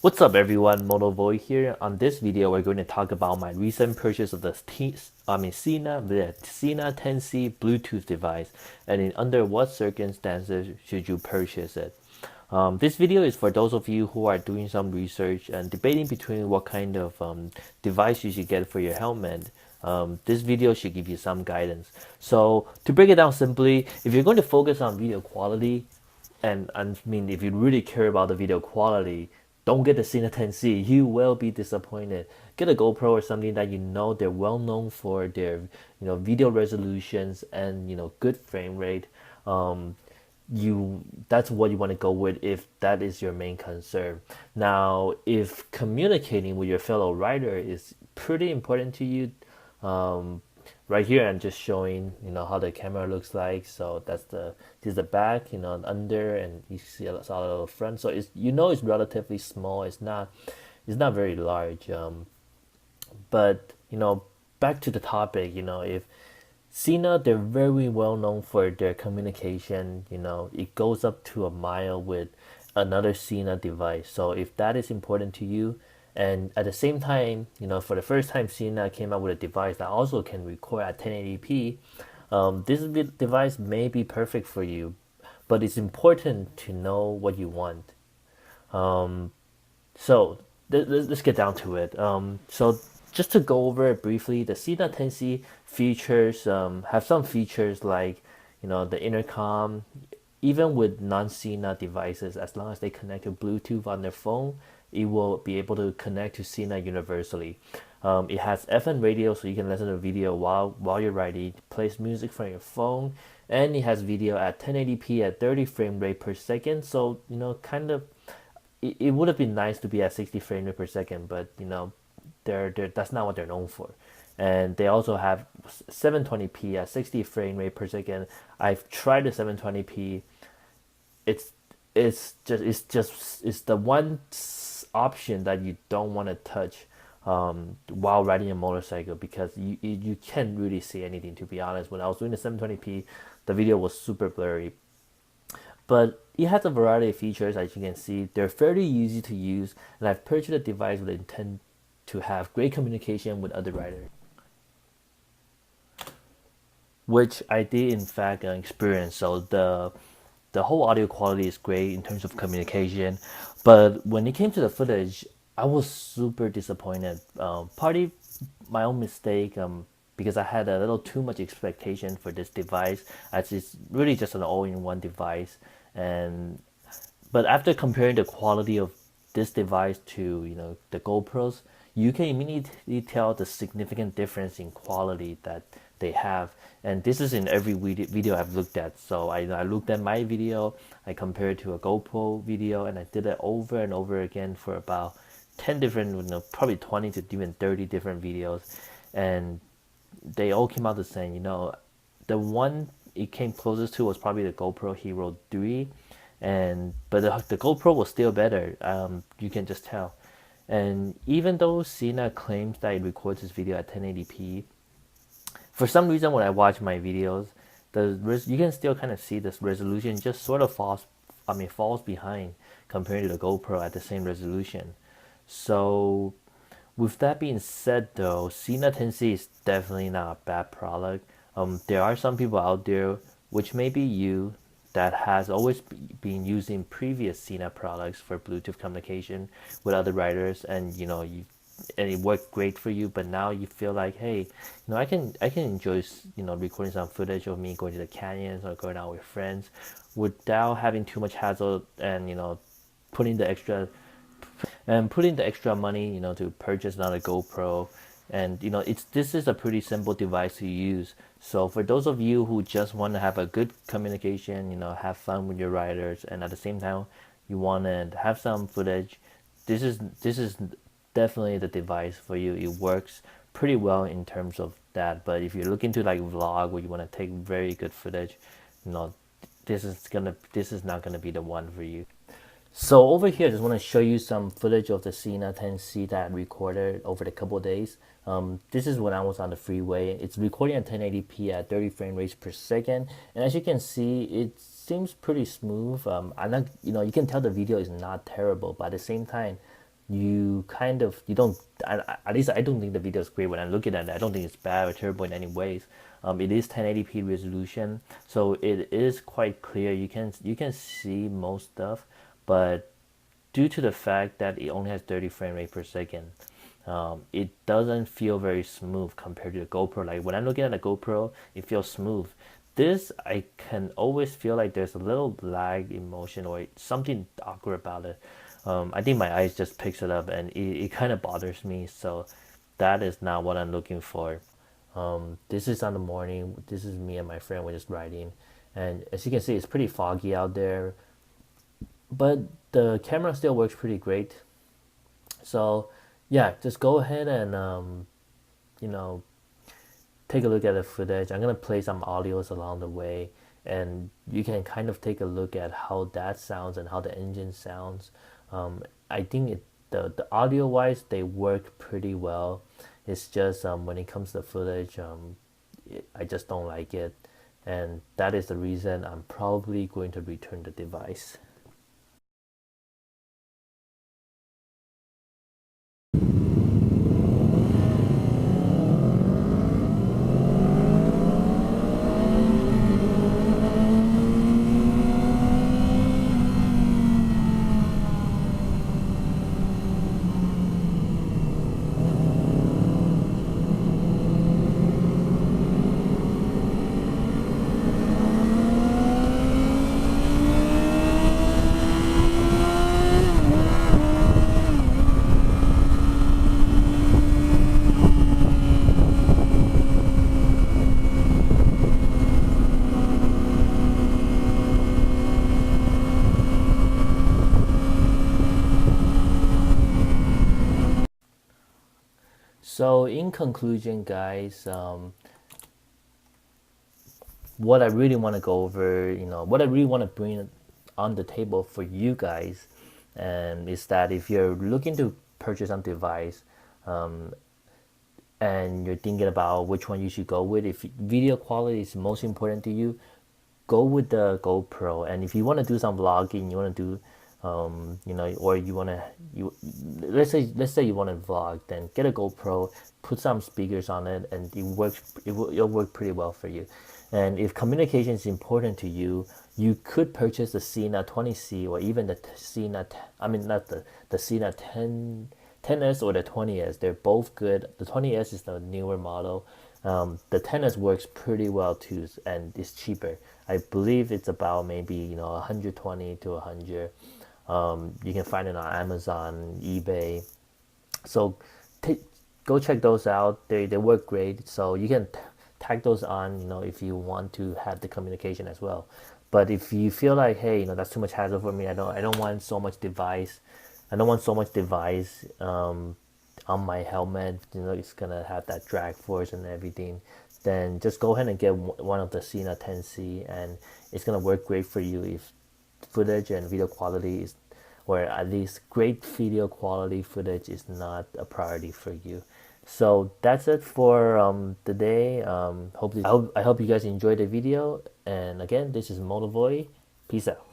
What's up everyone, Motovoy here. On this video, we're going to talk about my recent purchase of the Sena 10C Bluetooth device and in under what circumstances should you purchase it. This video is for those of you who are doing some research and debating between what kind of device you should get for your helmet. This video should give you some guidance. So to break it down simply, if you're going to focus on video quality, and I mean, if you really care about the video quality, don't get the Sena 10C. You will be disappointed. Get a GoPro or something that you know they're well known for their, video resolutions and good frame rate. Um, that's what you want to go with if that is your main concern. Now, if communicating with your fellow rider is pretty important to you, um, right here I'm just showing how the camera looks like. So this is the back, under, and you see a solid little front. So it's relatively small. It's not very large. But back to the topic. If Sena, they're very well known for their communication. It goes up to a mile with another Sena device. So if that is important to you, and at the same time, for the first time, Sena came out with a device that also can record at 1080p. This device may be perfect for you, but it's important to know what you want. Um, so let's get down to it. So just to go over it briefly, the Sena 10C features have some features like the intercom. Even with non-Sena devices, as long as they connect to Bluetooth on their phone, it will be able to connect to Sena universally. It has FM radio, so you can listen to video while you're riding. It plays music from your phone, and it has video at 1080p at 30 frame rate per second. So kind of, it would have been nice to be at 60 frame rate per second, but they're that's not what they're known for. And they also have 720p at 60 frame rate per second. I've tried the 720p. It's it's the one option that you don't want to touch while riding a motorcycle, because you can't really see anything, to be honest. When I was doing the 720p, the video was super blurry. But it has a variety of features. As you can see, they're fairly easy to use, and I've purchased a device with the intent to have great communication with other riders, which I did in fact experience. So the whole audio quality is great in terms of communication, but when it came to the footage, I was super disappointed. Partly my own mistake, because I had a little too much expectation for this device, as it's really just an all-in-one device. And but after comparing the quality of this device to the GoPros, you can immediately tell the significant difference in quality that they have. And this is in every video I've looked at. So I looked at my video, I compared to a GoPro video, and I did it over and over again for about 10 different, probably 20 to even 30 different videos, and they all came out the same. The one it came closest to was probably the GoPro Hero 3, and but the GoPro was still better. You can just tell. And even though Sena claims that it records this video at 1080p, for some reason when I watch my videos, you can still kind of see this resolution just sort of falls behind compared to the GoPro at the same resolution. So with that being said, though, Sena 10C is definitely not a bad product. There are some people out there, which may be you, that has always been using previous Sena products for Bluetooth communication with other riders, and and it worked great for you. But now you feel like, hey, I can enjoy recording some footage of me going to the canyons or going out with friends without having too much hassle, and putting the extra putting the extra money, to purchase another GoPro. And this is a pretty simple device to use. So for those of you who just want to have a good communication, have fun with your riders, and at the same time you want to have some footage, this is definitely the device for you. It works pretty well in terms of that. But if you're looking to like vlog, where you want to take very good footage, you know this is not gonna be the one for you. So over here, I just want to show you some footage of the Sena 10C that I recorded over the couple of days. This is when I was on the freeway. It's recording at 1080p at 30 frame rates per second, and as you can see, it seems pretty smooth. I'm not, you can tell the video is not terrible, but at the same time, you kind of you don't at least I don't think the video is great when I look at it. I don't think it's bad or terrible in any ways. It is 1080p resolution, so it is quite clear. You can see most stuff, but due to the fact that it only has 30 frame rate per second, it doesn't feel very smooth compared to the GoPro. Like when I'm looking at a GoPro, it feels smooth. This I can always feel like there's a little lag emotion or something awkward about it. I think my eyes just picks it up and it kind of bothers me. So that is not what I'm looking for. This is on the morning. This is me and my friend. We're just riding, and as you can see, it's pretty foggy out there. But the camera still works pretty great. So yeah, just go ahead and you know take a look at the footage. I'm gonna play some audios along the way, and you can kind of take a look at how that sounds and how the engine sounds. I think the audio wise they work pretty well. It's just when it comes to footage, I just don't like it, and that is the reason I'm probably going to return the device. So in conclusion, guys, what I really want to go over, what I really want to bring on the table for you guys, and is that if you're looking to purchase some device, and you're thinking about which one you should go with, if video quality is most important to you, go with the GoPro. And if you want to do some vlogging, you want to do or you want to you let's say you want to vlog, then get a GoPro, put some speakers on it, and it'll work pretty well for you. And if communication is important to you, you could purchase the Sena 20C or even the Sena I mean not the Sena 10s or the 20s. They're both good. The 20s is the newer model. The 10s works pretty well too, and it's cheaper. I believe it's about maybe 120 to 100. You can find it on Amazon, eBay. So t- go check those out. They work great. So you can tag those on, if you want to have the communication as well. But if you feel like, hey, that's too much hassle for me. I don't want so much device. I don't want so much device on my helmet. It's gonna have that drag force and everything. Then just go ahead and get one of the Sena 10C, and it's gonna work great for you if footage and video quality is, or at least great video quality footage is not a priority for you. So that's it for the day. I hope you guys enjoyed the video. And again, this is Motovoy. Peace out.